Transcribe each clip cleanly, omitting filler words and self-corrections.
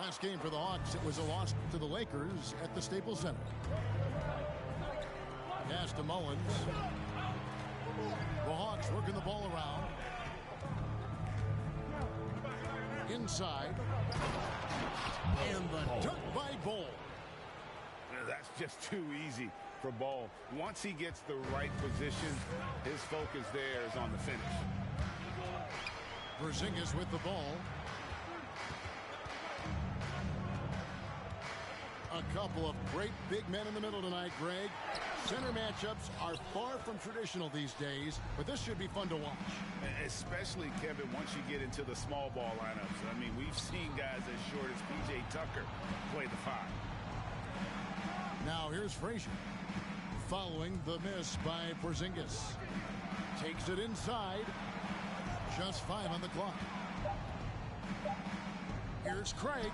Last game for the Hawks, it was a loss to the Lakers at the Staples Center. Pass to Mullins. The Hawks working the ball around. Inside. And the dunk by Bol. That's just too easy for Bol. Once he gets the right position, his focus there is on the finish. Porzingis with the ball. A couple of great big men in the middle tonight, Greg. Center matchups are far from traditional these days, but this should be fun to watch. Especially, Kevin, once you get into the small ball lineups. I mean, we've seen guys as short as P.J. Tucker play the 5. Now here's Frazier. Following the miss by Porzingis. Takes it inside. Just 5 on the clock. Here's Craig.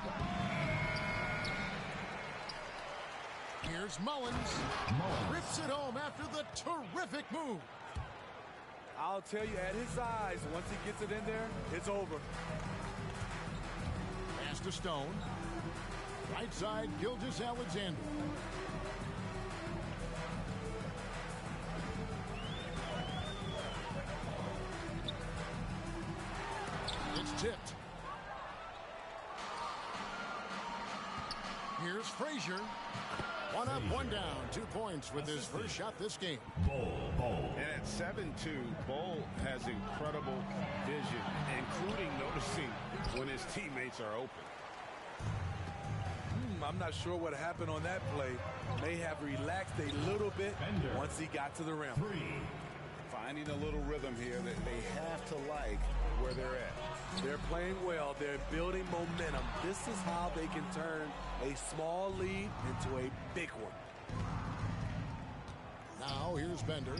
Here's Mullins. Rips it home after the terrific move. I'll tell you, at his size, once he gets it in there, it's over. Pass to Stone. Right side, Gilgeous-Alexander. It's tipped. Here's Frazier. 1 up, 1 down. 2 points with his first shot this game. And at 7-2, Bol has incredible vision, including noticing when his teammates are open. I'm not sure what happened on that play. May have relaxed a little bit once he got to the rim. Finding a little rhythm here that they have to like where they're at. They're playing well. They're building momentum. This is how they can turn a small lead into a big one. Now here's Bender.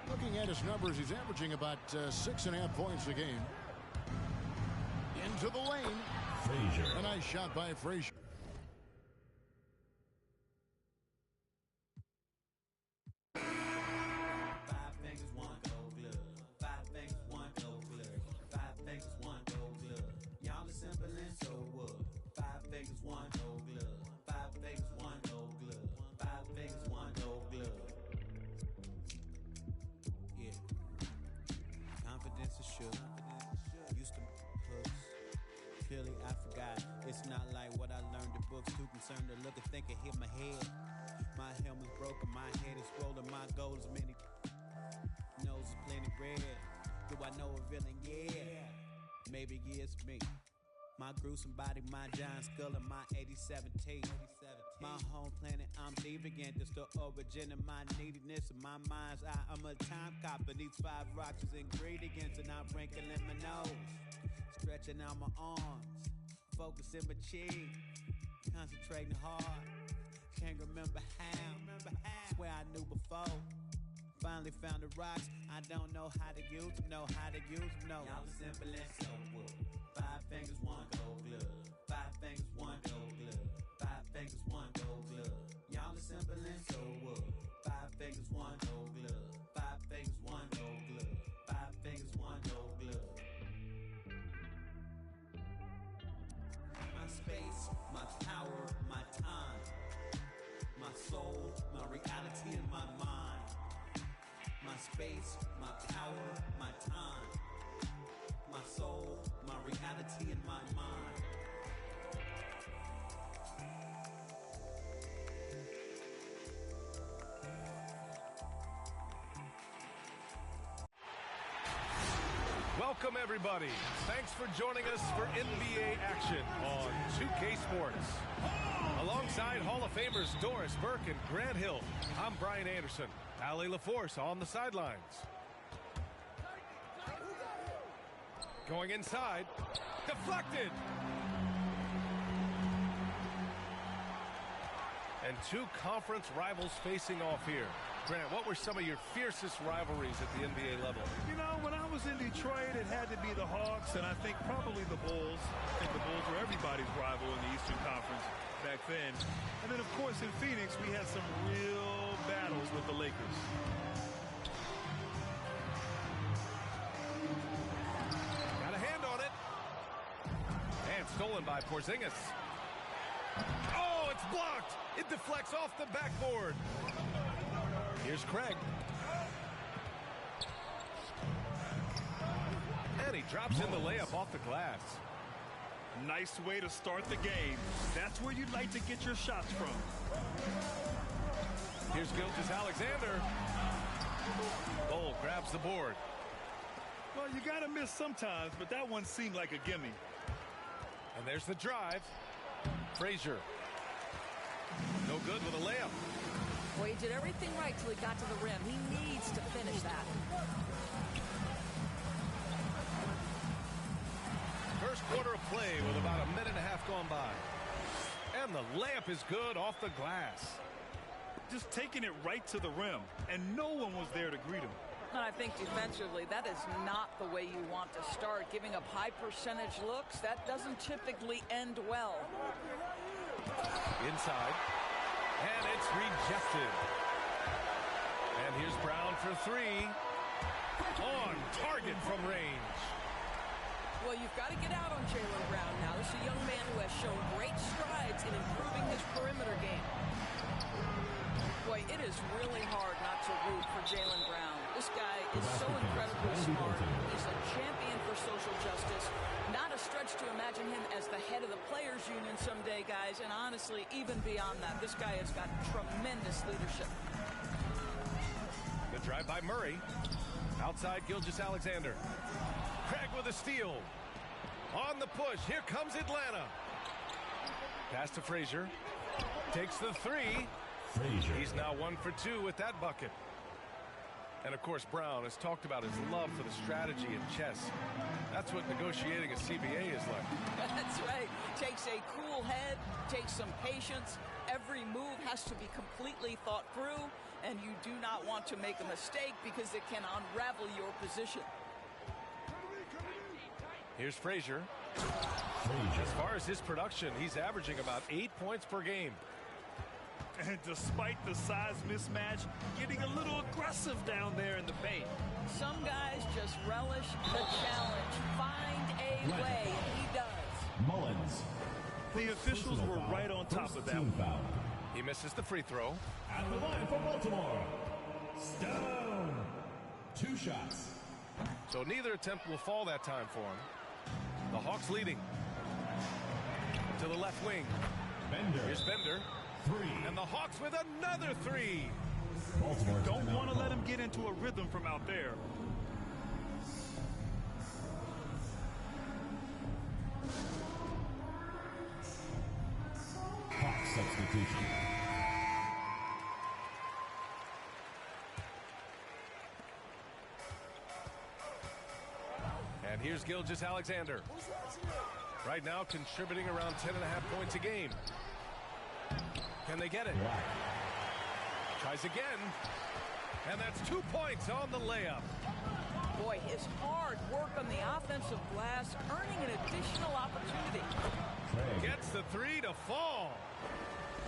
Looking at his numbers, he's averaging about 6.5 points a game. Into the lane. Frazier. A nice shot by Frazier. I forgot. It's not like what I learned in books. Too concerned to look and think and hit my head. My helmet's broken, my head is swollen, my goal is many. Nose is plenty red. Do I know a villain? Yeah. Maybe it's me. My gruesome body, my giant skull, and my 87 teeth. My home planet, I'm deviant. It's the origin of my neediness and my mind's eye. I'm a time cop, but needs 5 rocks as ingredients, and I'm wrinkling my nose. Stretching out my arms, focusing my cheek, concentrating hard. Can't remember how. Swear I knew before. Finally found the rocks. I don't know how to use them. Know how to use them. No. Y'all are simple and so wood. 5 fingers, 1 gold glove. 5 fingers, 1 gold glove. 5 fingers, 1 gold glove. Y'all are simple and so wood. 5 fingers, 1 gold glove. 5 fingers, 1 gold glove. 5 fingers, 1 gold glove. My space, my power, my time, my soul, my reality, and my mind. My space, my power, my time, my soul, my reality, and my mind. Welcome, everybody. Thanks for joining us for NBA action on 2K Sports. Alongside Hall of Famers Doris Burke and Grant Hill, I'm Brian Anderson. Allie LaForce on the sidelines. Going inside. Deflected. And 2 conference rivals facing off here. Grant, what were some of your fiercest rivalries at the NBA level? You know, when I was in Detroit, it had to be the Hawks, and I think probably the Bulls. I think the Bulls were everybody's rival in the Eastern Conference back then. And then, of course, in Phoenix, we had some real battles with the Lakers. Got a hand on it. And Bryant stolen by Porzingis. Oh, it's blocked. It deflects off the backboard. Here's Craig. And he drops in the layup off the glass. Nice way to start the game. That's where you'd like to get your shots from. Here's Gilgeous-Alexander. Bol grabs the board. Well, you got to miss sometimes, but that one seemed like a gimme. And there's the drive. Frazier. No good with a layup. Well, he did everything right till he got to the rim. He needs to finish that. First quarter of play with about a minute and a half gone by. And the layup is good off the glass. Just taking it right to the rim, and no one was there to greet him. And I think defensively, that is not the way you want to start. Giving up high percentage looks, that doesn't typically end well. Inside. And it's rejected. And here's Brown for three. On target from range. Well, you've got to get out on Jaylen Brown now. This is a young man who has shown great strides in improving his perimeter game. Boy, it is really hard not to root for Jaylen Brown. This guy is so incredibly smart. He's a champion for social justice. Not a stretch to imagine him as the head of the Players Union someday, guys. And honestly, even beyond that, this guy has got tremendous leadership. The drive by Murray. Outside Gilgeous-Alexander. Craig with a steal. On the push. Here comes Atlanta. Pass to Frazier. Takes the three. Frazier. He's now 1 for 2 with that bucket. And of course, Brown has talked about his love for the strategy in chess. That's what negotiating a CBA is like. That's right. Takes a cool head, takes some patience. Every move has to be completely thought through, and you do not want to make a mistake because it can unravel your position. Here's Frazier. Frazier. As far as his production, he's averaging about 8 points per game. And despite the size mismatch, getting a little aggressive down there in the paint. Some guys just relish the challenge. Find a way, and he does. Mullins. The officials were right on top of that one. Foul. He misses the free throw. At the line for Baltimore. Stone. 2 shots. So neither attempt will fall that time for him. The Hawks leading. To the left wing. Bender. Here's Bender. 3. And the Hawks with another three. Baltimore Don't want to let him get into a rhythm from out there. Hawks substitution. And here's Gilgeous-Alexander. Right now contributing around 10.5 points a game. Can they get it? Black. Tries again. And that's 2 points on the layup. Boy, his hard work on the offensive glass, earning an additional opportunity. Craig. Gets the three to fall.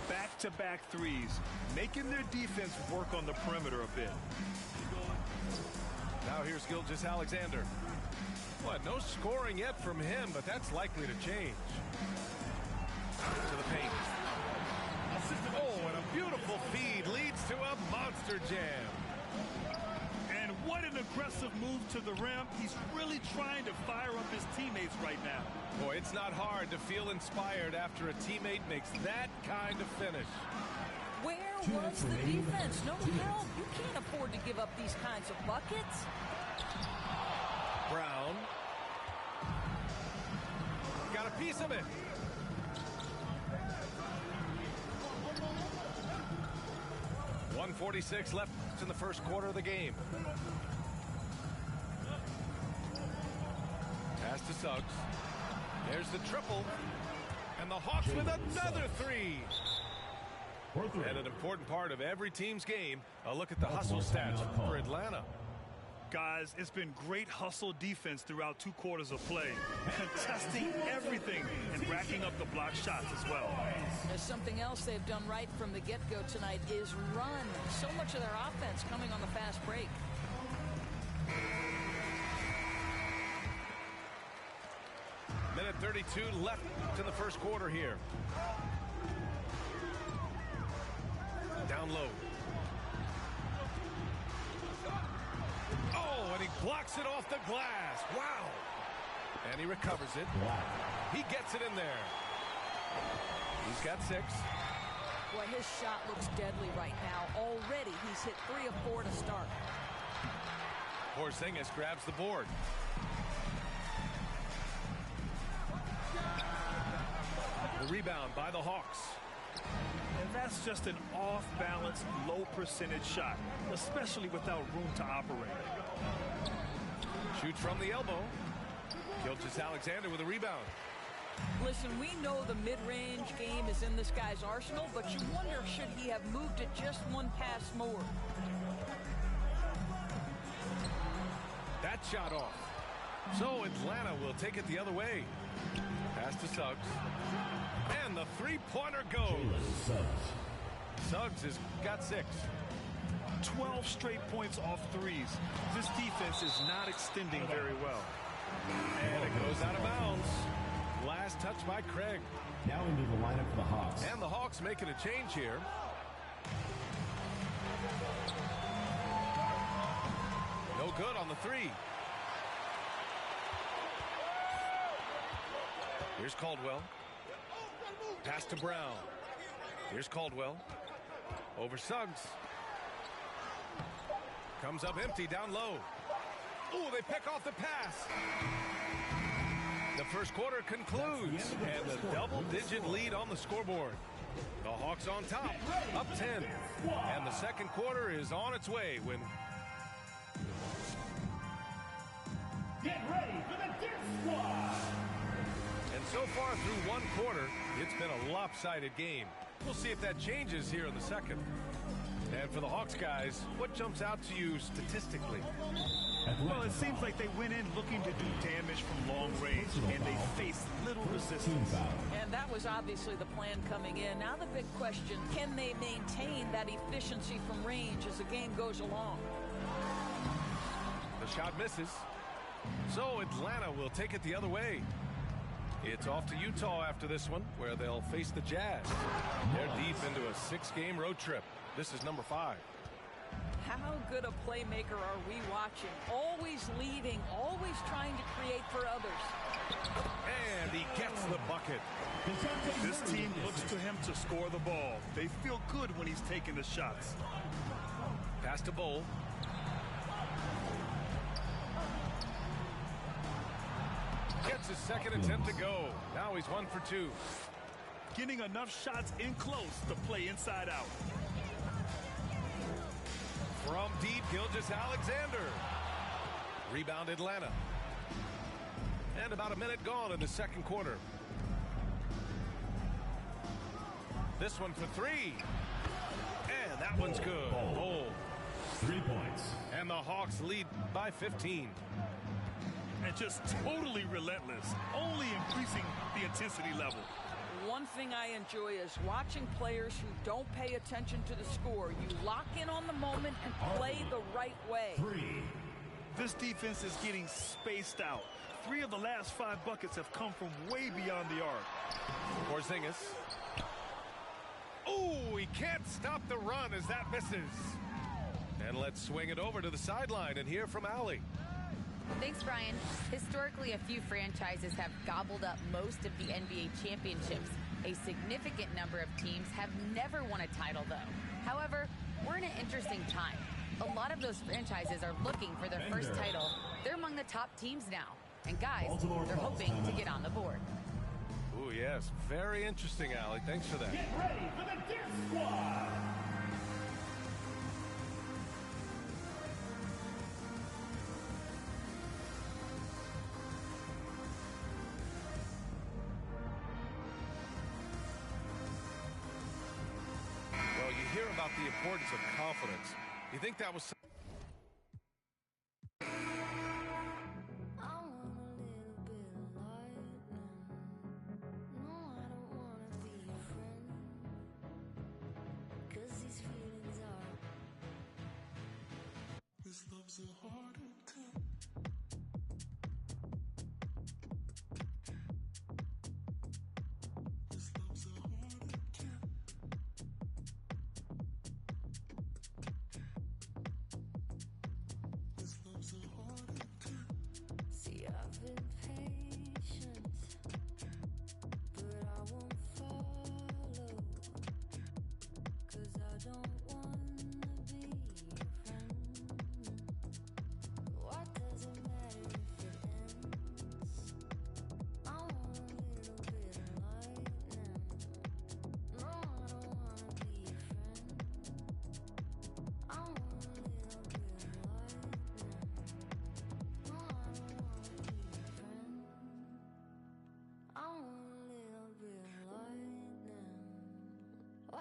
Back-to-back threes, making their defense work on the perimeter a bit. Now here's Gilgeous-Alexander. What, no scoring yet from him, but that's likely to change. To the paint. Oh, and a beautiful feed leads to a monster jam. And what an aggressive move to the rim. He's really trying to fire up his teammates right now. Boy, it's not hard to feel inspired after a teammate makes that kind of finish. Where was the defense? No help. You can't afford to give up these kinds of buckets. Brown. Got a piece of it. .146 left in the first quarter of the game. Pass to Suggs. There's the triple. And the Hawks with another three. And an important part of every team's game, a look at the hustle stats for Atlanta. Guys, it's been great hustle defense throughout 2 quarters of play. Contesting everything and racking up the block shots as well. There's something else they've done right from the get-go tonight is run. So much of their offense coming on the fast break. Minute 4:32 left in the first quarter here. Down low. Oh, and he blocks it off the glass. Wow. And he recovers it. He gets it in there. He's got 6. Boy, his shot looks deadly right now. Already he's hit 3 of 4 to start. Porzingis grabs the board. The rebound by the Hawks. And that's just an off-balance, low-percentage shot, especially without room to operate. Shoots from the elbow. Gilgeous-Alexander with a rebound. Listen, we know the mid-range game is in this guy's arsenal, but you wonder, should he have moved it just one pass more? That shot off. So Atlanta will take it the other way. Pass to Suggs. And the three-pointer goes. Suggs has got 6. 12 straight points off threes. This defense is not extending very well. And it goes out of bounds. Last touch by Craig. Now into the lineup for the Hawks. And the Hawks making a change here. No good on the 3. Here's Caldwell. Pass to Brown. Here's Caldwell. Over Suggs. Comes up empty down low. Ooh, they pick off the pass. The first quarter concludes, and a double-digit lead on the scoreboard. The Hawks on top, up 10. And the second quarter is on its way when... Get ready for the Dirt Squad! And so far through one quarter, it's been a lopsided game. We'll see if that changes here in the second. And for the Hawks guys, what jumps out to you statistically? Well, it seems like they went in looking to do damage from long range, and they faced little resistance. And that was obviously the plan coming in. Now the big question, can they maintain that efficiency from range as the game goes along? The shot misses. So Atlanta will take it the other way. It's off to Utah after this one, where they'll face the Jazz. They're deep into a 6-game road trip. This is number 5. How good a playmaker are we watching? Always leading, always trying to create for others. And he gets the bucket. This team looks to him to score the ball. They feel good when he's taking the shots. Pass to Bol. Gets his second attempt to go. Now he's 1 for 2. Getting enough shots in close to play inside out. From deep, Gilgeous-Alexander. Rebound Atlanta. And about a minute gone in the second quarter. This one for 3. And that one's good. Bol. 3 points. And the Hawks lead by 15. And just totally relentless, only increasing the intensity level. One thing I enjoy is watching players who don't pay attention to the score. You lock in on the moment and play the right way. 3. This defense is getting spaced out. 3 of the last 5 buckets have come from way beyond the arc. Porzingis. Oh, he can't stop the run as that misses. And let's swing it over to the sideline and hear from Allie. Thanks, Brian. Historically, a few franchises have gobbled up most of the NBA championships. A significant number of teams have never won a title, though. However, we're in an interesting time. A lot of those franchises are looking for their first title. They're among the top teams now. And guys, they're hoping to get on the board. Oh, yes. Very interesting, Allie. Thanks for that. Get ready for the Dirt Squad! Well, you hear about the importance of confidence. You think that was...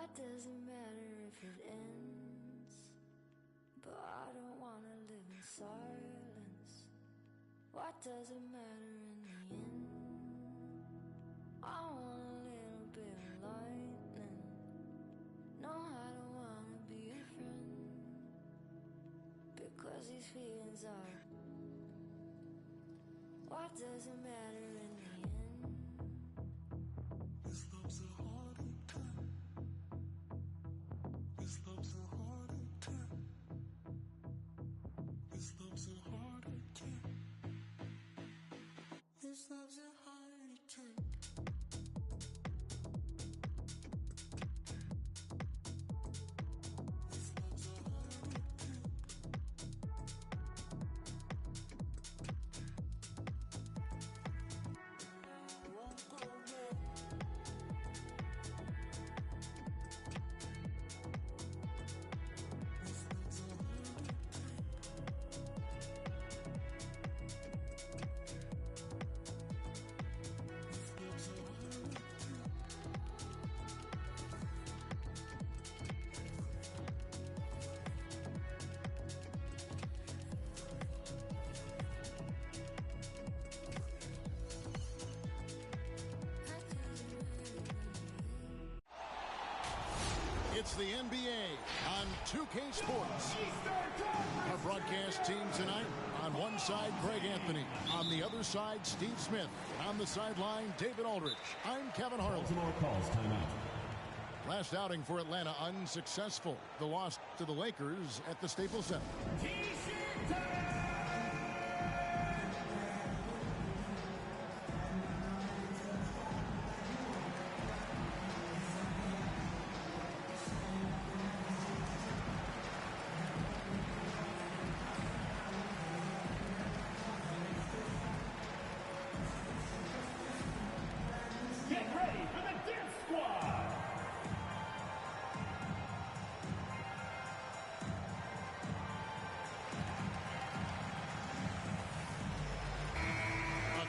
What does it matter if it ends? But I don't want to live in silence. What does it matter in the end? I want a little bit of lightning. No, I don't want to be a friend, because these feelings are. What does it matter in the end? This love's a hard attack. This love's a hard attack. This love's a hard attack. This love's a hard attack. It's the NBA on 2K Sports. Our broadcast team tonight, on one side, Greg Anthony. On the other side, Steve Smith. On the sideline, David Aldridge. I'm Kevin Harlan. Baltimore calls timeout. Last outing for Atlanta unsuccessful. The loss to the Lakers at the Staples Center.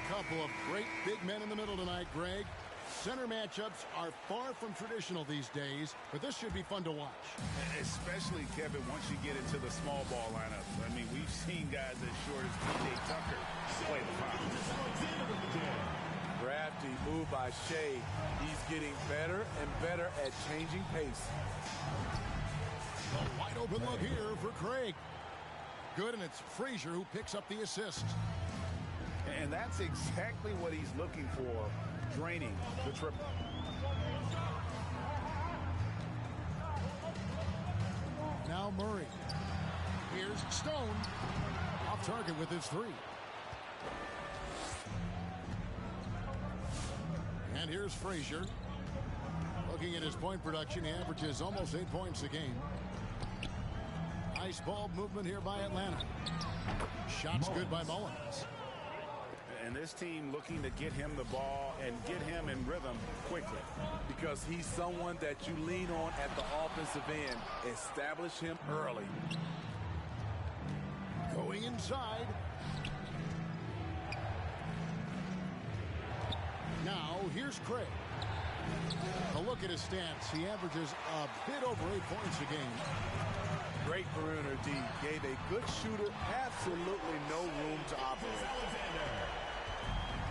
Couple of great big men in the middle tonight, Greg. Center matchups are far from traditional these days, but this should be fun to watch. Especially, Kevin, once you get into the small ball lineup. I mean, we've seen guys as short as P.J. Tucker play the five. Crafty move by Shea. He's getting better and better at changing pace. A wide open look here for Craig. Good, and it's Frazier who picks up the assist. And that's exactly what he's looking for, draining the triple. Now Murray. Here's Stone. Off target with his three. And here's Frazier. Looking at his point production, he averages almost 8 points a game. Nice ball movement here by Atlanta. Shots good by Mullins. And this team looking to get him the ball and get him in rhythm quickly. Because he's someone that you lean on at the offensive end. Establish him early. Going inside. Now, here's Craig. A look at his stats. He averages a bit over 8 points a game. Great perimeter D. Gave a good shooter absolutely no room to operate.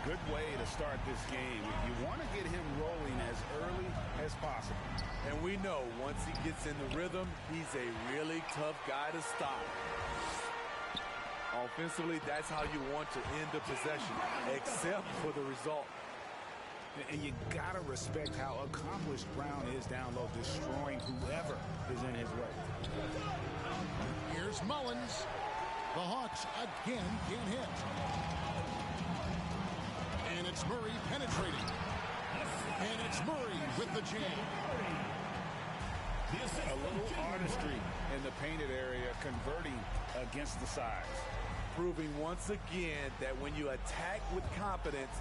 Good way to start this game. You want to get him rolling as early as possible. And we know once he gets in the rhythm, he's a really tough guy to stop. Offensively, that's how you want to end the possession, except for the result. And you got to respect how accomplished Brown is down low, destroying whoever is in his way. Here's Mullins. The Hawks again can't hit. And it's Murray penetrating. And it's Murray with the jam. A little artistry in the painted area, converting against the size. Proving once again that when you attack with confidence,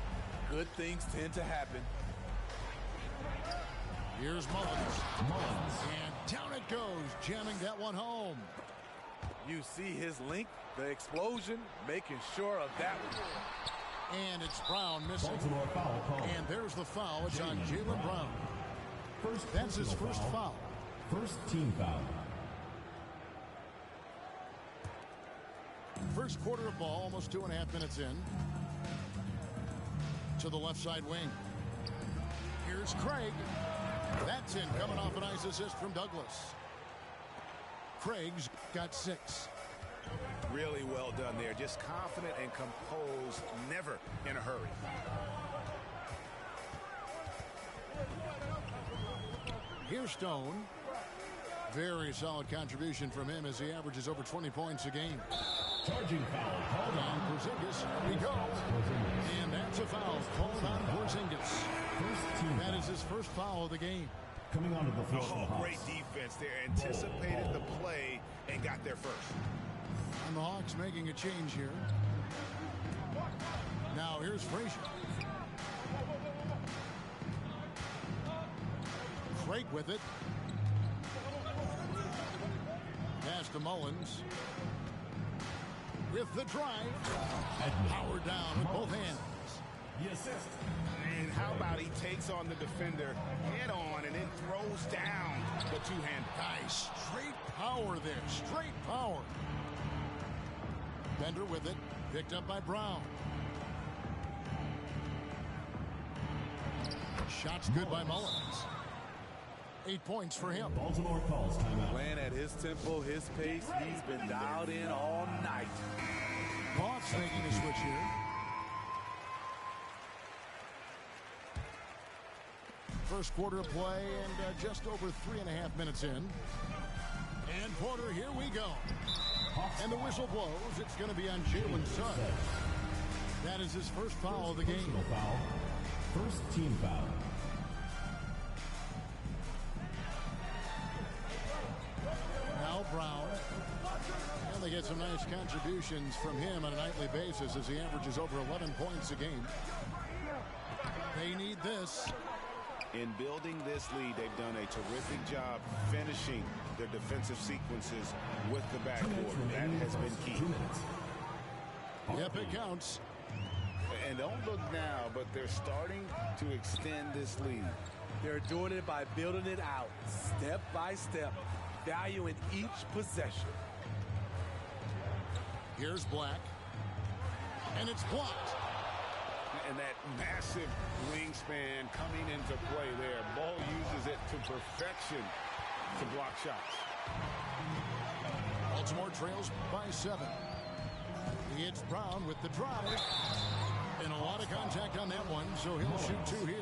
good things tend to happen. Here's Mullins. And down it goes, jamming that one home. You see his length, the explosion, making sure of that one. And it's Brown missing. Baltimore foul call. And there's the foul. It's on Jaylen Brown. That's his first foul. First team foul. First quarter of ball, almost 2.5 minutes in. To the left side wing. Here's Craig. That's in, coming off a nice assist from Douglas. Craig's got 6. Really well done there. Just confident and composed, never in a hurry. Here's Stone. Very solid contribution from him as he averages over 20 points a game. Charging foul called on Porzingis. Here we go. And that's a foul called on Porzingis. That is his first foul of the game. Coming onto the floor. Oh, great defense there. Anticipated the play and got there first. And the Hawks making a change here. Now here's Frazier. Craig with it. Pass to Mullins. With the drive. Howard down with both hands. The assist. And how about he takes on the defender head on and then throws down the two-hand. Nice. Straight power there. Straight power. Bender with it. Picked up by Brown. Shots good by Mullins. 8 points for him. Baltimore calls timeout. Playing at his tempo, his pace. He's been dialed in all night. Hawks making a switch here. First quarter of play and just over 3.5 minutes in. And Porter, here we go. And the whistle blows. It's going to be on Jalen Suggs. That is his first foul of the game. Foul. First team foul. Now Brown. And they get some nice contributions from him on a nightly basis as he averages over 11 points a game. They need this. In building this lead, they've done a terrific job finishing their defensive sequences with the backboard. That has been key. Yep, it counts. And don't look now, but they're starting to extend this lead. They're doing it by building it out, step by step, valuing each possession. Here's Black. And it's blocked. And that massive wingspan coming into play there. Ball uses it to perfection to block shots. Baltimore trails by 7. It's Brown with the drive. And a lot of contact on that one, so he'll shoot 2 here.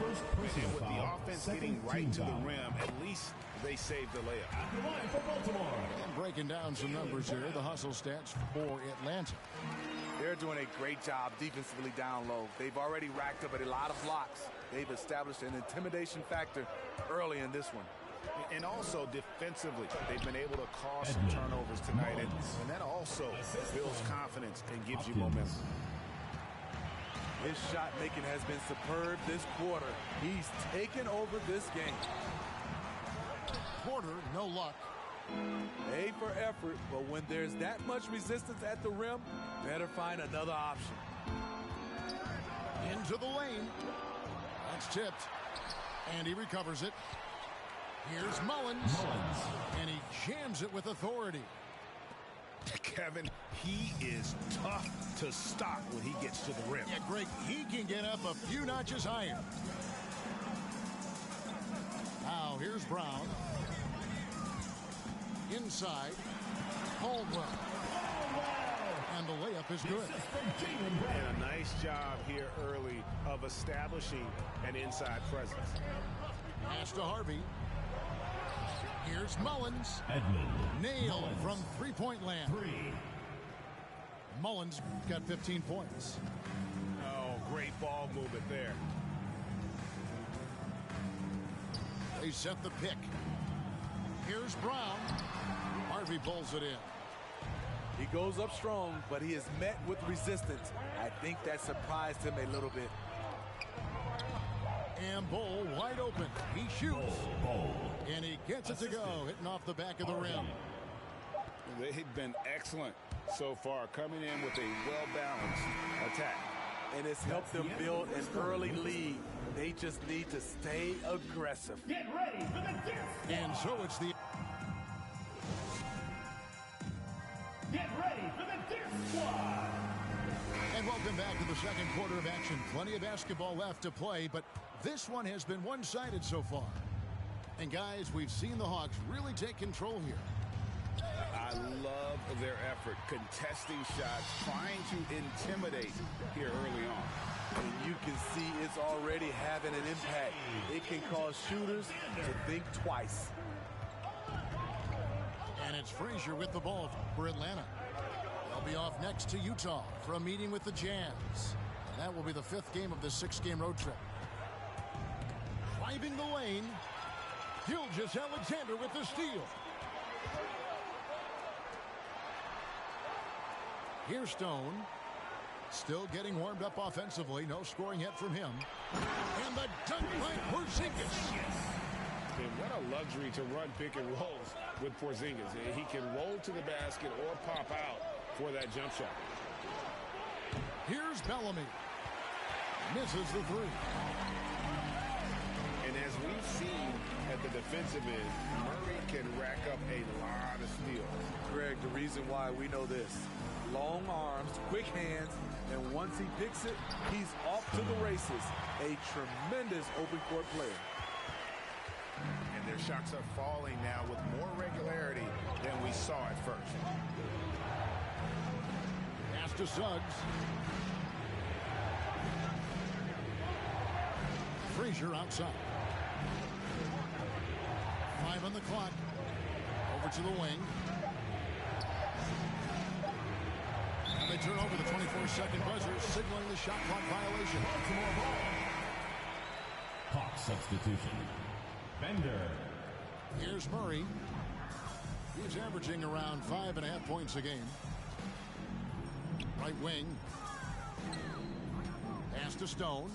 And with the offense getting right to the rim, at least they saved the layup. At the line for Baltimore. And breaking down some numbers here, the hustle stats for Atlanta. They're doing a great job defensively down low. They've already racked up a lot of blocks. They've established an intimidation factor early in this one. And also defensively, they've been able to cause some turnovers tonight. And that also builds confidence and gives you momentum. His shot making has been superb this quarter. He's taken over this game. Porter, no luck. A for effort, but when there's that much resistance at the rim, better find another option. Into the lane. That's tipped. And he recovers it. Here's Mullins. And he jams it with authority. Kevin, he is tough to stop when he gets to the rim. Yeah, Greg, he can get up a few notches higher. Now, here's Brown. Inside. Caldwell. And the layup is good. And a nice job here early of establishing an inside presence. Pass to Harvey. Here's Mullins. Edmond. Nailed from three-point land. 3. Mullins got 15 points. Oh, great ball movement there. They set the pick. Here's Brown. Harvey pulls it in. He goes up strong, but he is met with resistance. I think that surprised him a little bit. And Bull wide open. He shoots. Bull. And he gets it to go, hitting off the back of the rim. They've been excellent so far, coming in with a well-balanced attack. And it's helped them build an early lead. They just need to stay aggressive. Get ready for the disc. And so it's the... Get ready for the disc squad. And welcome back to the second quarter of action. Plenty of basketball left to play, but this one has been one-sided so far. And guys, we've seen the Hawks really take control here. I love their effort, contesting shots, trying to intimidate here early on. And you can see it's already having an impact. It can cause shooters to think twice. And it's Frazier with the ball for Atlanta. They'll be off next to Utah for a meeting with the Jazz. That will be the 5th game of the 6-game road trip. Driving the lane, Gilgeous-Alexander with the steal. Here's Stone. Still getting warmed up offensively. No scoring yet from him. And the dunk by Porzingis. And what a luxury to run pick and rolls with Porzingis. He can roll to the basket or pop out for that jump shot. Here's Bellamy. Misses the three. And as we've seen at the defensive end, Murray can rack up a lot of steals. Greg, the reason why we know this. Long arms, quick hands, and once he picks it, he's off to the races. A tremendous open court player. And their shots are falling now with more regularity than we saw at first. Pass to Suggs. Frazier outside. 5 on the clock. Over to the wing. And they turn over the 24-second buzzer, signaling the shot clock violation. Hawk substitution. Bender. Here's Murray. He's averaging around 5.5 points a game. Right wing. Pass to Stone.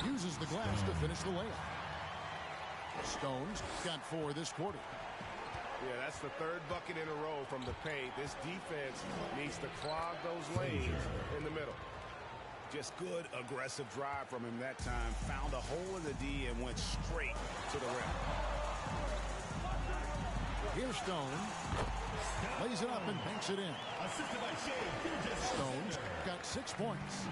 Uses the glass to finish the layup. Stone's got 4 this quarter. Yeah, that's the 3rd bucket in a row from the paint. This defense needs to clog those lanes in the middle. Just good, aggressive drive from him that time. Found a hole in the D and went straight to the rim. Here's Stone. Lays it up and banks it in. Stone's got 6 points.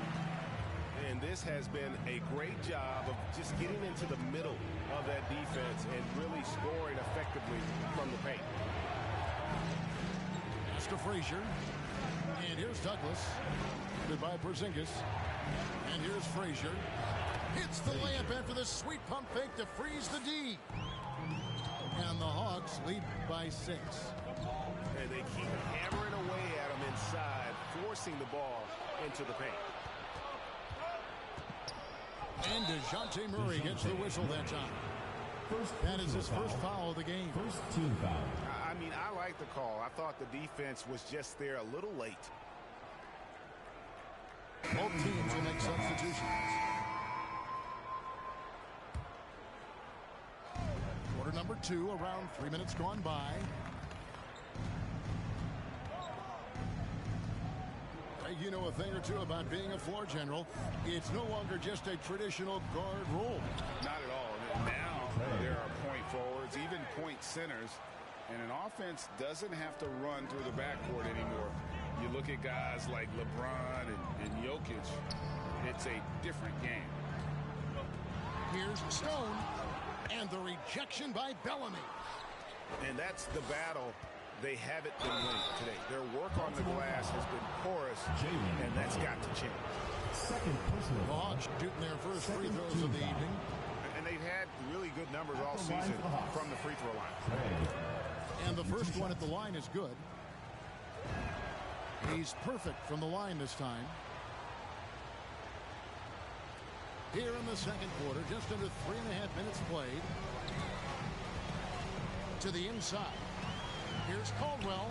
And this has been a great job of just getting into the middle of that defense and really scoring effectively from the paint. Pass to Frazier. And here's Douglas. Goodbye, Porzingis. And here's Frazier. Hits the layup after the sweet pump fake to freeze the D. And the Hawks lead by 6. And they keep hammering away at him inside, forcing the ball into the paint. And DeJounte Murray gets the whistle that time. That is his first foul of the game. First team foul. I mean, I like the call. I thought the defense was just there a little late. Both teams will make substitutions. Quarter number 2, around 3 minutes gone by. You know a thing or two about being a floor general. It's no longer just a traditional guard role. Not at all. And now there are point forwards, even point centers, and an offense doesn't have to run through the backcourt anymore. You look at guys like LeBron and Jokic, it's a different game. Here's Stone, and the rejection by Bellamy. And that's the battle they haven't been winning today. Their work on the glass has been porous, and that's got to change. Second personal. The Hawks shooting their first free throws of the evening. And they've had really good numbers all season from the free throw line. And the first one at the line is good. He's perfect from the line this time. Here in the second quarter, just under 3.5 minutes played. To the inside. Here's Caldwell.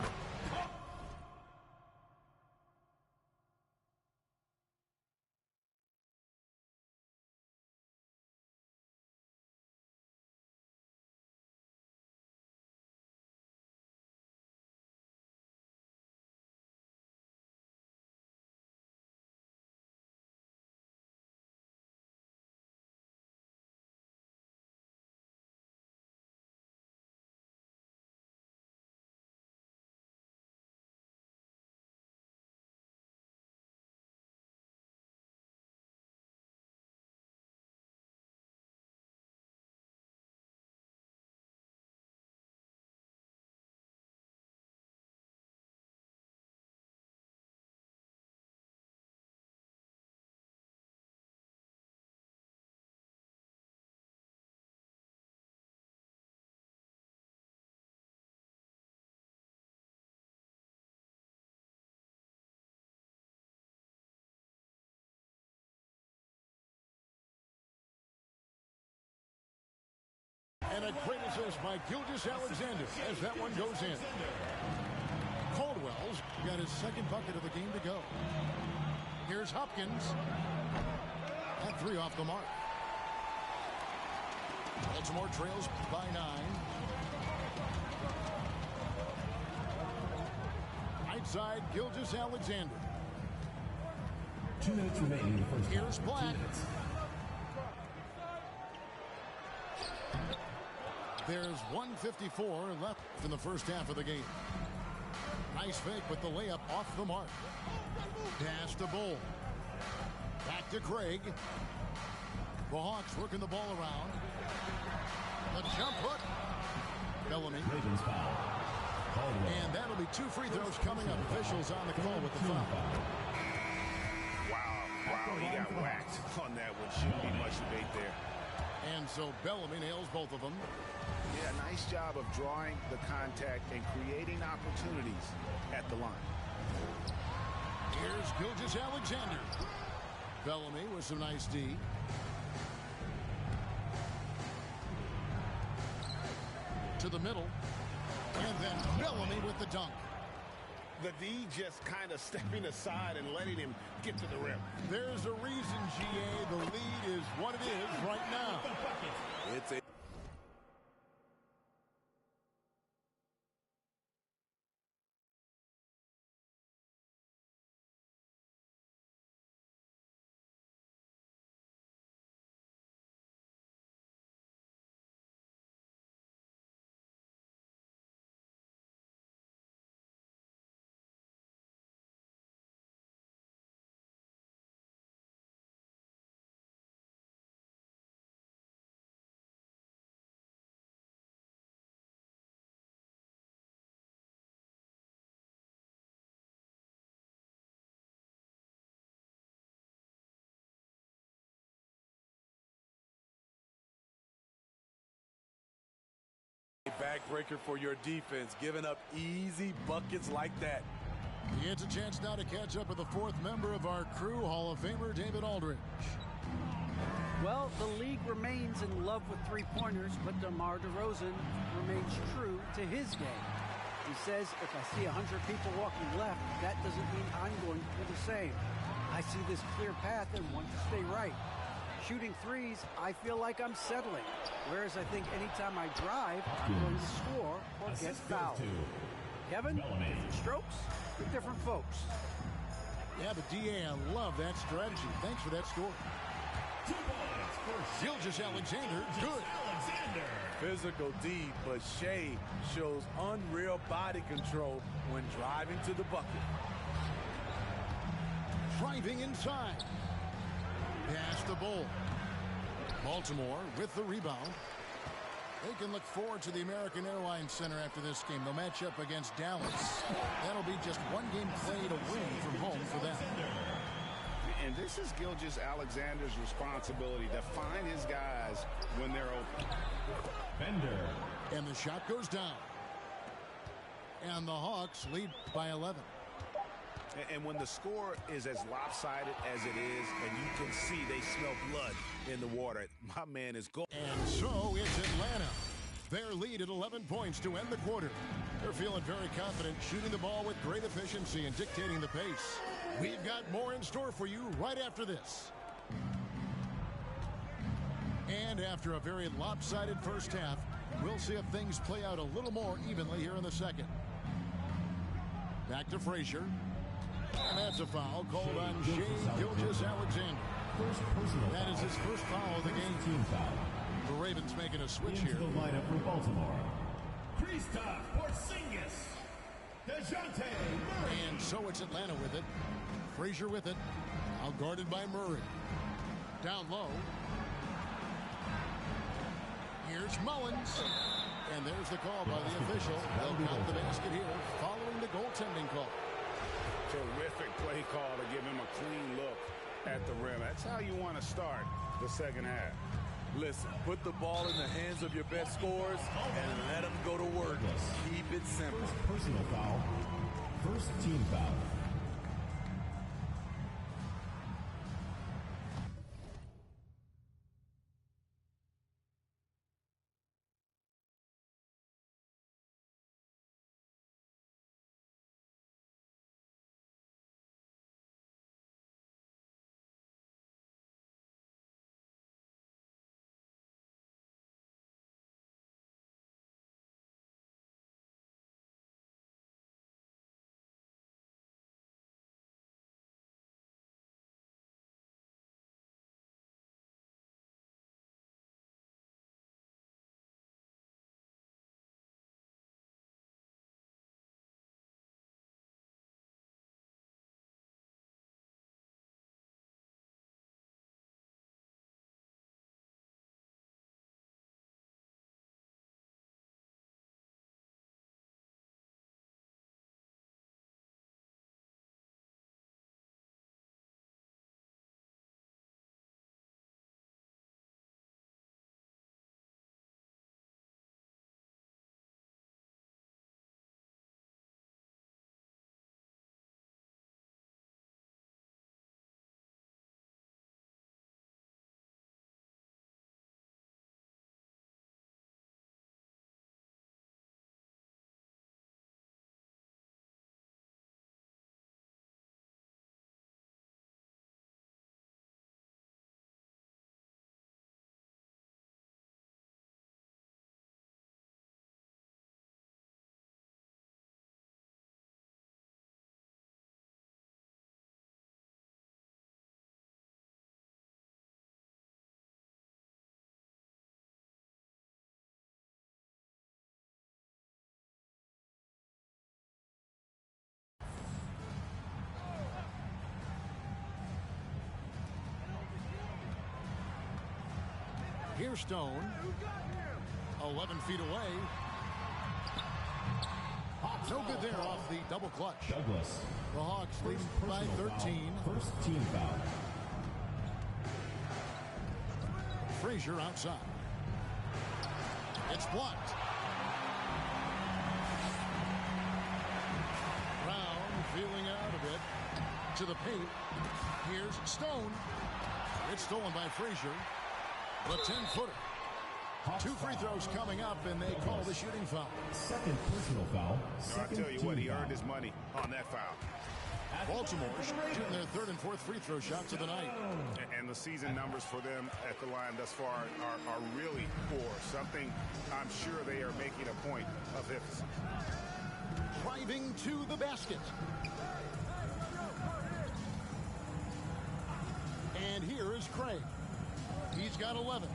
And a great assist by Gilgeous-Alexander as that one goes in. Caldwell's got his second bucket of the game to go. Here's Hopkins. That three off the mark. Baltimore trails by 9. Right side, Gilgeous-Alexander. 2 minutes remaining in the first half. Here's Black. There's 1:54 left in the first half of the game. Nice fake with the layup off the mark. Pass to Bull. Back to Craig. The Hawks working the ball around. The jump hook. Bellamy. Ravens foul. And that'll be 2 free throws coming up. Officials on the call with the foul. Wow, he got whacked on that one. Shouldn't be much debate there. And so Bellamy nails both of them. Yeah, nice job of drawing the contact and creating opportunities at the line. Here's Gilgeous-Alexander. Bellamy with some nice D. To the middle. And then Bellamy with the dunk. The D just kind of stepping aside and letting him get to the rim. There's a reason, GA. The lead is what it is right now. It's a backbreaker for your defense, giving up easy buckets like that. It's a chance now to catch up with the fourth member of our crew, Hall of Famer David Aldridge. Well, the league remains in love with three-pointers, but DeMar DeRozan remains true to his game. He says, if I see 100 people walking left, that doesn't mean I'm going to do the same. I see this clear path and want to stay right. Shooting threes, I feel like I'm settling. Whereas I think anytime I drive, I'm going to score or get fouled. Kevin, different strokes for different folks. Yeah, but DA, I love that strategy. Thanks for that score. 2 points for Gilgeous-Alexander, good. Physical D, but Shea shows unreal body control when driving to the bucket. Driving inside. Pass the Bull. Baltimore with the rebound. They can look forward to the American Airlines Center after this game. They'll match up against Dallas. That'll be just one game played away from home for them. And this is Gilgeous-Alexander's responsibility to find his guys when they're open. Bender. And the shot goes down. And the Hawks lead by 11. And when the score is as lopsided as it is, and you can see they smell blood in the water, my man is goal. And so it's Atlanta. Their lead at 11 points to end the quarter. They're feeling very confident, shooting the ball with great efficiency and dictating the pace. We've got more in store for you right after this. And after a very lopsided first half, we'll see if things play out a little more evenly here in the second. Back to Frazier. And that's a foul called on Shea Gilgeous-Alexander. That is his first foul of the game. Team foul. The Ravens making a switch Into here. the lineup for Baltimore. Kristaps Porzingis. DeJounte Murray. And so it's Atlanta with it. Frazier with it. Now guarded by Murray. Down low. Here's Mullins. And there's the call by the official. They'll count the basket here following the goaltending call. Terrific play call to give him a clean look at the rim. That's how you want to start the second half. Listen, put the ball in the hands of your best scorers and let them go to work. Keep it simple. First personal foul. First team foul. Here's Stone. 11 feet away. No good there off the double clutch. Douglas. The Hawks leading by 13. Foul. First team foul. Frazier outside. It's blocked. Brown feeling out a bit. To the paint. Here's Stone. It's stolen by Frazier. The 10-footer. 2 free throws coming up, and they call the shooting foul. Second personal foul. I'll tell you what, he earned his money on that foul. Baltimore shooting their 3rd and 4th free throw shots of the night. And the season numbers for them at the line thus far are really poor. Something I'm sure they are making a point of emphasis. Driving to the basket. And here is Craig. He's got 11.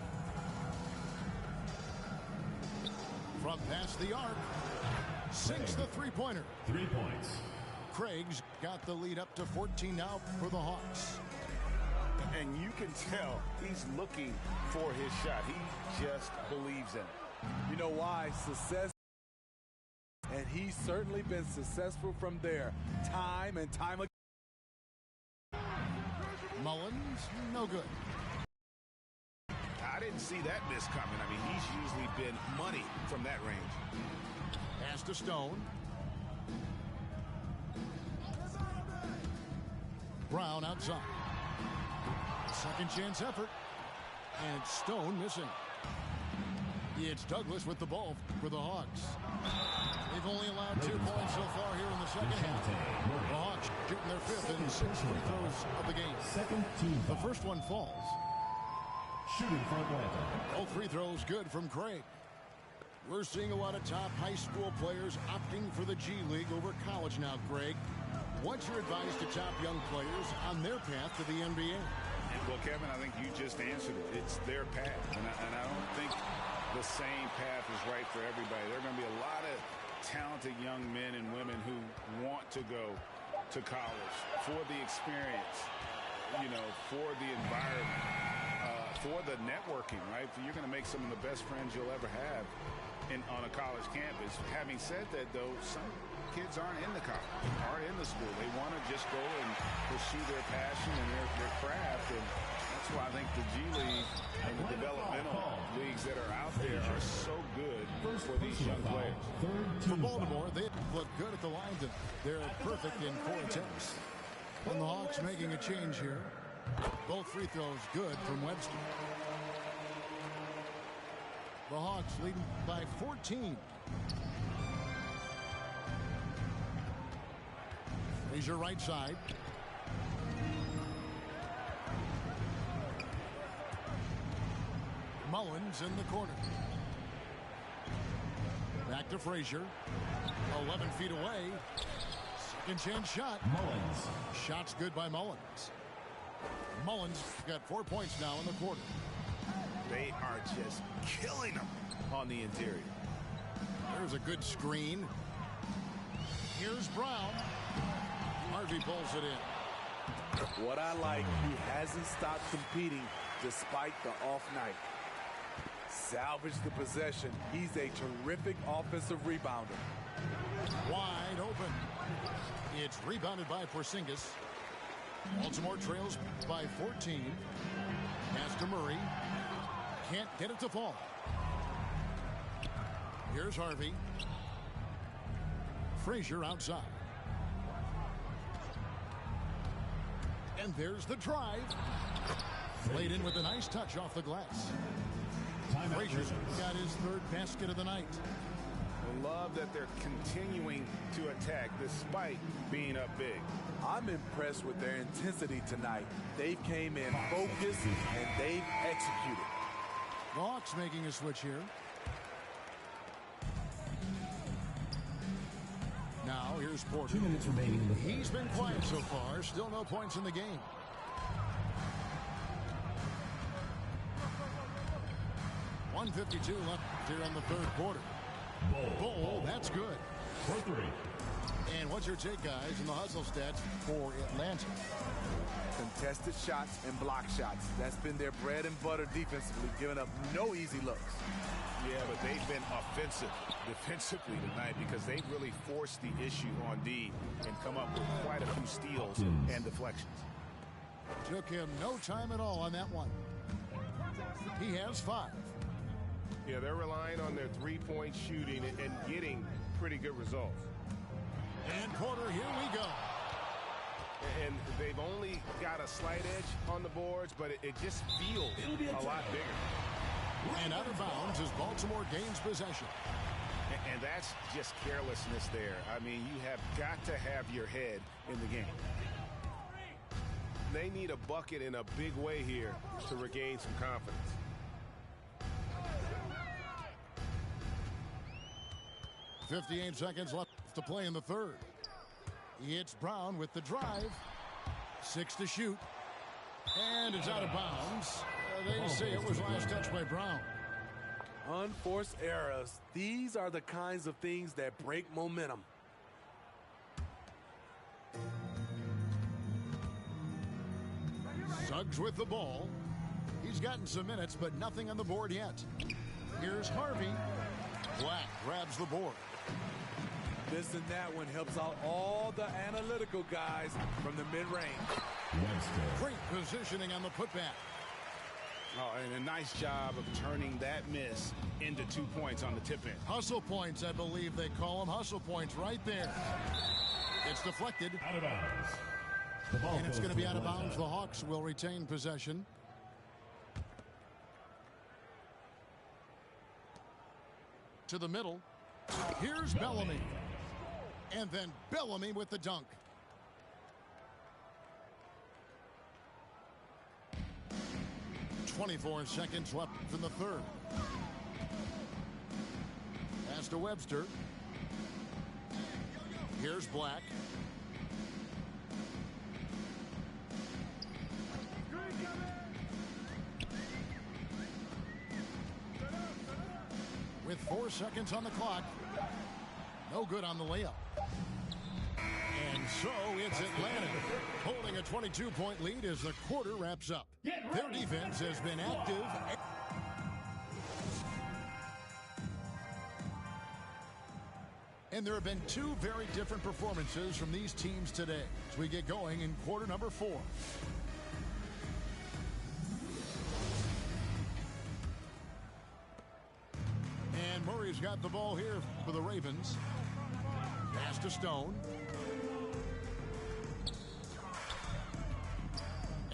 From past the arc. Sinks the three-pointer. 3 points. Craig's got the lead up to 14 now for the Hawks. And you can tell he's looking for his shot. He just believes in it. You know why? Success. And he's certainly been successful from there. Time and time again. Mullins, no good. I didn't see that miss coming. I mean, he's usually been money from that range. Pass to Stone. Brown outside. Second chance effort. And Stone missing. It's Douglas with the ball for the Hawks. They've only allowed 2 points so far here in the second half. The Hawks shooting their 5th and 6th free throws of the game. Second team foul. The first one falls. Shooting for Atlanta. Both free throws good from Craig. We're seeing a lot of top high school players opting for the G League over college now, Greg. What's your advice to top young players on their path to the NBA? Well, Kevin, I think you just answered it. It's their path. And I don't think the same path is right for everybody. There are going to be a lot of talented young men and women who want to go to college for the experience, you know, for the environment, for the networking, right? You're going to make some of the best friends you'll ever have on a college campus. Having said that, though, some kids aren't in the college, aren't in the school. They want to just go and pursue their passion and their craft, and that's why I think the G League and the developmental leagues that are out there are so good for these young players. For Baltimore, they look good at the line. They're perfect in 4 attempts. And the Hawks making a change here. Both free throws good from Webster. The Hawks leading by 14. Frazier right side. Mullins in the corner. Back to Frazier. 11 feet away. Second chance shot. Mullins. Shot's good by Mullins. Mullins got 4 points now in the quarter. They are just killing them on the interior. There's a good screen. Here's Brown. Harvey pulls it in. What I like, he hasn't stopped competing despite the off night. Salvage the possession. He's a terrific offensive rebounder. Wide open. It's rebounded by Porzingis. Baltimore trails by 14. Pass to Murray. Can't get it to fall. Here's Harvey. Frazier outside. And there's the drive. Laid in with a nice touch off the glass. Frazier's got his 3rd basket of the night. I love that they're continuing to attack despite being up big. I'm impressed with their intensity tonight. They came in focused and they've executed. The Hawks making a switch here. Now here's Porter. 2 minutes remaining in the third. He's been quiet so far. Still no points in the game. .152 left here in the 3rd quarter. Bull, that's good. For 3. And what's your take, guys, in the hustle stats for Atlanta? contested shots and block shots. That's been their bread and butter defensively, giving up no easy looks. Yeah, but they've been offensive defensively tonight because they've really forced the issue on D and come up with quite a few steals and deflections. Took him no time at all on that one. He has 5. Yeah, they're relying on their three-point shooting and getting pretty good results. And Porter, here we go. And they've only got a slight edge on the boards, but it just feels a lot bigger. And out of bounds as Baltimore gains possession. And that's just carelessness there. I mean, you have got to have your head in the game. They need a bucket in a big way here to regain some confidence. .58 seconds left to play in the third. It's Brown with the drive. 6 to shoot. And it's out of bounds. They say it was last touch by Brown. Unforced errors. These are the kinds of things that break momentum. Suggs with the ball. He's gotten some minutes, but nothing on the board yet. Here's Harvey. Black grabs the board. Missing that one helps out all the analytical guys from the mid-range. Great positioning on the putback. Oh, and a nice job of turning that miss into 2 points on the tip in. Hustle points, I believe they call them. Hustle points right there. It's deflected. Out of bounds. And it's going to be out of bounds. The Hawks will retain possession. To the middle. Here's Bellamy. And then Bellamy with the dunk. .24 seconds left in the third. Pass to Webster. Here's Black. With 4 seconds on the clock. No good on the layup. And so it's Atlanta holding a 22-point lead as the quarter wraps up. Their defense has been active. And there have been 2 very different performances from these teams today as we get going in quarter number 4. And Murray's got the ball here for the Ravens. Pass to Stone.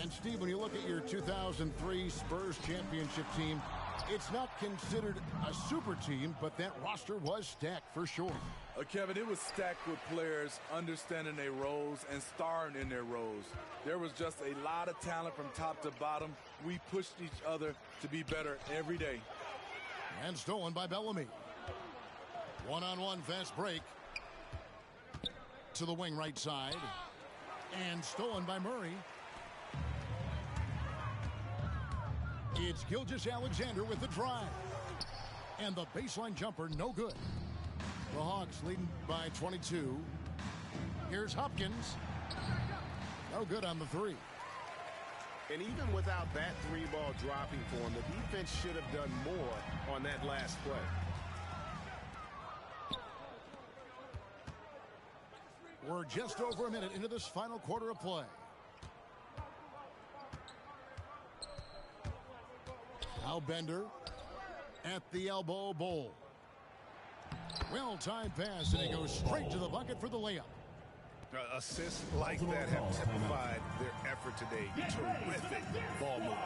And Steve, when you look at your 2003 Spurs championship team, it's not considered a super team, but that roster was stacked for sure. Kevin, it was stacked with players understanding their roles and starring in their roles. There was just a lot of talent from top to bottom. We pushed each other to be better every day. And stolen by Bellamy. One-on-one fast break. To the wing right side. And stolen by Murray. It's Gilgeous-Alexander with the drive. And the baseline jumper, no good. The Hawks leading by 22. Here's Hopkins. No good on the 3. And even without that 3-ball dropping for him, the defense should have done more on that last play. We're just over a minute into this final quarter of play. Now Bender at the elbow bowl. Well-timed pass, and he goes straight to the bucket for the layup. Assists like that have typified their effort today. Terrific ball movement.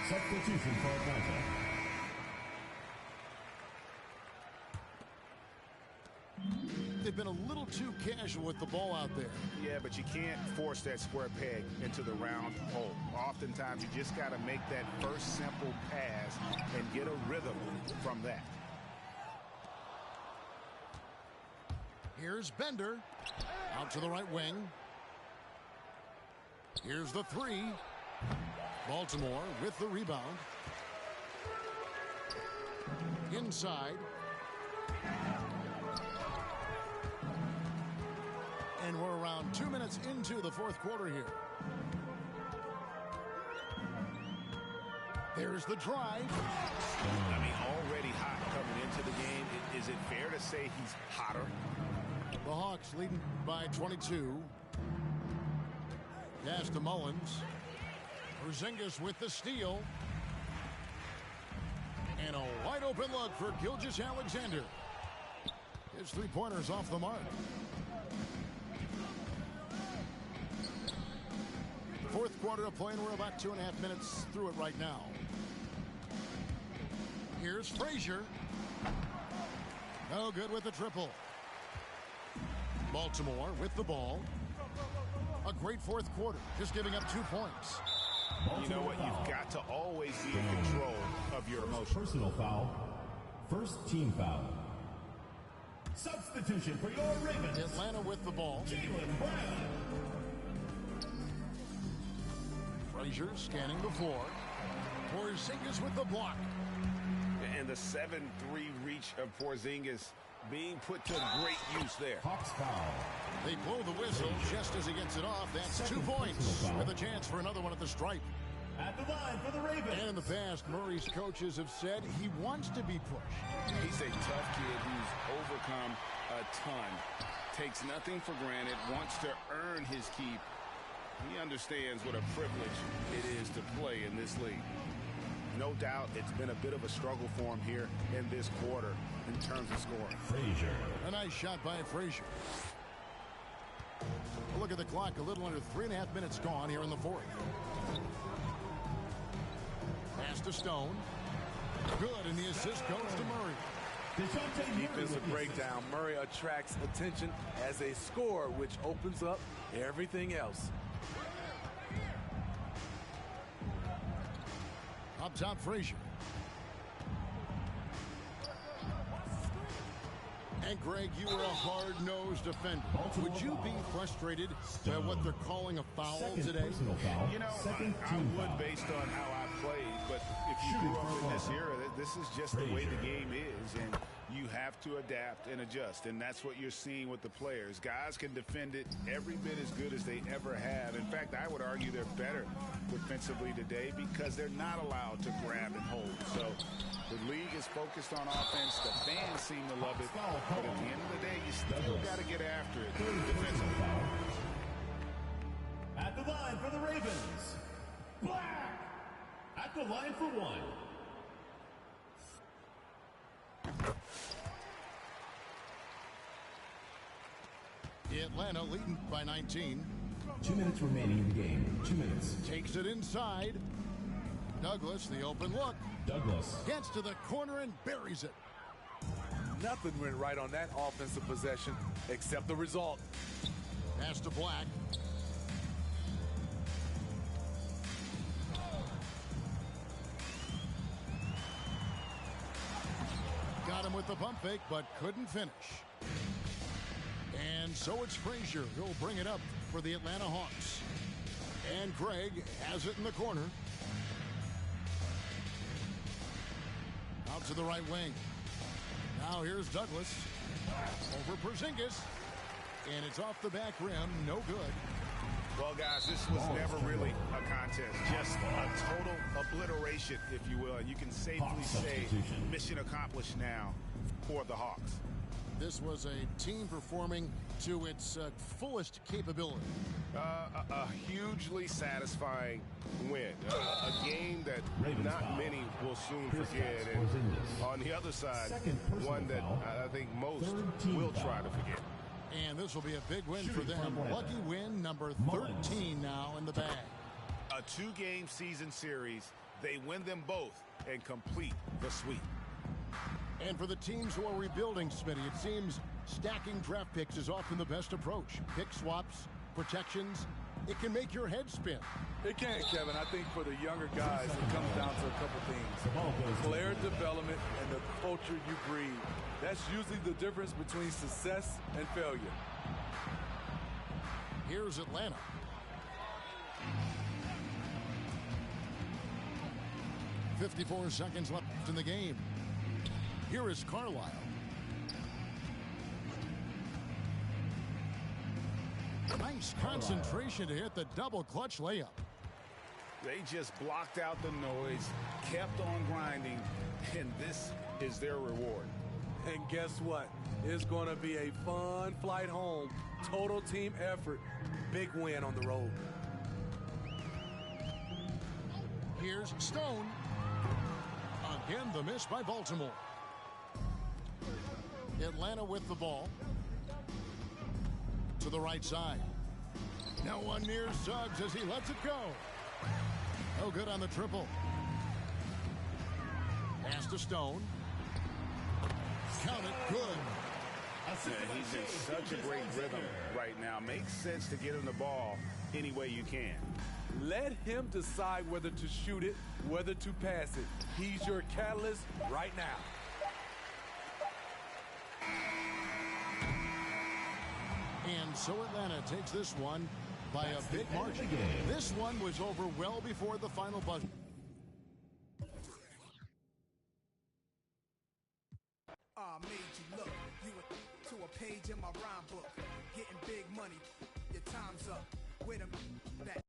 Substitution for Atlanta. They've been a little too casual with the ball out there. Yeah, but you can't force that square peg into the round hole. Oftentimes, you just got to make that first simple pass and get a rhythm from that. Here's Bender. Out to the right wing. Here's the 3. Baltimore with the rebound. Inside. And we're around 2 minutes into the fourth quarter here. There's the drive. I mean, already hot coming into the game. Is it fair to say he's hotter? The Hawks leading by 22. Pass to Mullins. Porzingis with the steal. And a wide open look for Gilgeous-Alexander. His three-pointers off the mark. Fourth quarter of play, and we're about 2.5 minutes through it right now. Here's Frazier. No good with the triple. Baltimore with the ball. A great fourth quarter, just giving up 2 points. You know what? You've got to always be in control of your emotions. Personal foul. First team foul. Substitution for your Ravens. Atlanta with the ball. Jaylen Brown. Frazier scanning the floor. Porzingis with the block. And the 7-3 reach of Porzingis being put to great use there. Hawks foul. They blow the whistle just as he gets it off. That's 2 points with a chance for another one at the stripe. At the line for the Ravens. And in the past, Murray's coaches have said he wants to be pushed. He's a tough kid who's overcome a ton. Takes nothing for granted, wants to earn his keep. He understands what a privilege it is to play in this league. No doubt it's been a bit of a struggle for him here in this quarter in terms of scoring. Frazier. A nice shot by Frazier. Look at the clock, a little under 3.5 minutes gone here in the fourth. Pass to Stone. Good, and the assist goes to Murray. Defensive breakdown. Murray attracts attention as a scorer, which opens up everything else. Up top, Frazier. And Greg, you were a hard-nosed defender. Would you be frustrated by what they're calling a foul today? Foul. You know, I would based on how I played, but if you grew up in this era, this is just the way the game is, and you have to adapt and adjust, and that's what you're seeing with the players. Guys can defend it every bit as good as they ever have. In fact, I would argue they're better defensively today because they're not allowed to grab and hold. So the league is focused on offense. The fans seem to love it, but at the end of the day, you still got to get after it defensively. At the line for the Ravens, Black. At the line for one. Atlanta leading by 19. 2 minutes remaining in the game. 2 minutes. Takes it inside. Douglas, the open look. Douglas. Gets to the corner and buries it. Nothing went right on that offensive possession except the result. Pass to Black. Got him with the pump fake, but couldn't finish. And so it's Frazier who'll bring it up for the Atlanta Hawks. And Craig has it in the corner. Out to the right wing. Now here's Douglas. Over Porzingis. And it's off the back rim. No good. Well, guys, this was never really a contest. Just a total obliteration, if you will. And you can safely say mission accomplished now for the Hawks. This was a team performing to its fullest capability. A hugely satisfying win. A game that not many will soon forget. And on the other side, one that I think most will try to forget. And this will be a big win for them. Lucky win number 13 now in the bag. A 2-game season series. They win them both and complete the sweep. And for the teams who are rebuilding, Smitty, it seems stacking draft picks is often the best approach. Pick swaps, protections, it can make your head spin. It can, Kevin. I think for the younger guys, it comes down to a couple things. Player development and the culture you breed. That's usually the difference between success and failure. Here's Atlanta. .54 seconds left in the game. Here is Carlisle. takes concentration to hit the double clutch layup. They just blocked out the noise, kept on grinding, and this is their reward. And guess what? It's going to be a fun flight home. Total team effort. Big win on the road. Here's Stone. Again, the miss by Baltimore. Atlanta with the ball. To the right side. Now one near Suggs as he lets it go. No good on the triple. Pass to Stone. Count it good. Yeah, he's in such a great rhythm right now. Makes sense to get him the ball any way you can. Let him decide whether to shoot it, whether to pass it. He's your catalyst right now. And so Atlanta takes this one by a big margin. This one was over well before the final buzzer. I made you look. You were to a page in my rhyme book. Getting big money. Your time's up. With a that